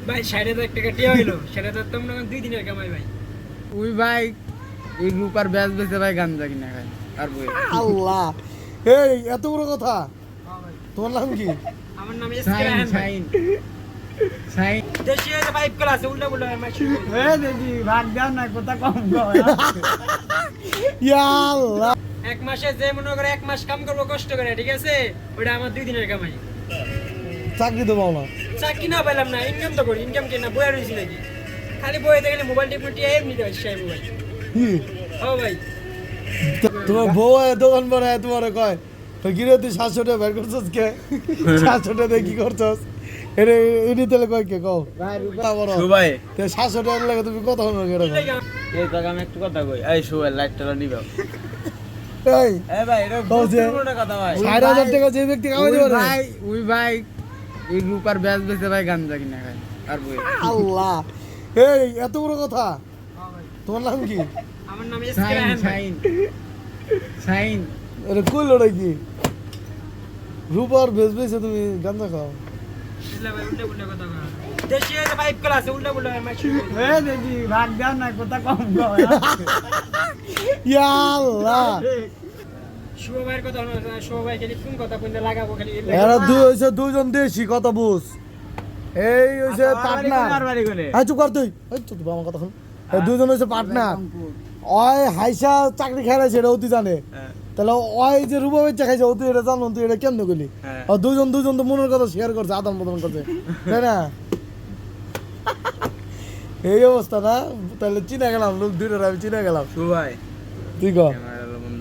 ভাই ৬০,০০০ টাকা টিয়া হইলো, সেটা তো তোমরা 2 দিনের কামাই ভাই। ওই ভাই এই গ্রুপ আর ব্যাচ বেচে ভাই গাঞ্জা কিনা খায় আর বই আল্লাহ, এই এত বড় কথা। হ্যাঁ ভাই। তোমার নাম কি? আমার নাম এসকে সাইন রায়হান ভাই। সাইন সাইন দেশি হয়ে 5 ক্লাস উল্টা পুল্টা মার শুরু করে দিই। এ দেখি ভাগ দাও না কথা কম কও ইয়া আল্লাহ, 1 মাসে যে মনে করে 1 মাস কাম করবো কষ্ট করে, ঠিক আছে, ওটা আমার 2 দিনের কামাই। চাকরি তো পাও না। চাকরি না পেলাম না, ইনকাম তো করি, ইনকাম কি না বইয়া রয়েছি নাকি? খালি বইতে গেলে মোবাইল টিপে টিয়া এমনি দেওয়া সেই মোবাইল। কি? ও ভাই, তোমার বউ দোকান বানায় তোমার কয় তো গিরে তুই 700 টাকা বের করছস কে? 700 টাকা দিয়ে কি করছস? এডি তেলে কয় কে কও? ভাই তা বড় সুবাই তে 700 টাকা লাগে তুমি কত হলো কি করে? লাগে? এই টাকা আমি একটু কথা কই এই সুবাই লাইটটা নিবা এই এ ভাই এটা কও যে গুরুত্বপূর্ণ কথা ভাই 60,000 টাকা যে ব্যক্তি কামাইতে পারে, ওই ভাই এই গ্রুপ আর ব্যাচ বেচে ভাই গাঞ্জা কিনা খায় আর বই আল্লাহ, এই এত বড় কথা। হ্যাঁ ভাই। তোমার নাম কি? আমার নাম এসকে সাইন রায়হান ভাই। সাইন সাইন আরে কইলো নাকি? রূপার বেশ বেশে তুমি গাঁজা খাও। বুঝলা ভাই, উল্টা পুল্টা কথা কয়। দেশি হয়ে 5 ক্লাস উল্টা পুল্টা মার শুরু করে দিই। এ দেখি ভাগ দাও না কথা কম কও ইয়া আল্লাহ, শুভ ভাইয়ের কথা হলো না, শুভ ভাই খালি কোন কথা কইতে লাগাবো খালি এর এরা দুই হইছে দুইজন দেশি কথা বুঝ। এই হইছে পার্টনার। বাড়ি কোনে হ্যাঁ চুপ কর তুই। এই চুপ তুই আমার কথা শুন। এই দুইজন হইছে পার্টনার। ওই হাইসা চাকরি খেলাইছে এটা অতি জানে। তাহলে ওই যে রূপা বেচা খাইছে ও তুই এটা জানো, তুই এটা কেমনে কইলি? আর দুইজন দুইজন তো মনের কথা শেয়ার করছে, আদান প্রদান করছে, তাই না? এই অবস্থা না, তাহলে চিনা গেলাম, লোক দুইটা আমি চিনা গেলাম। সুবাই তুই কর। ক্যামেরা বন্ধ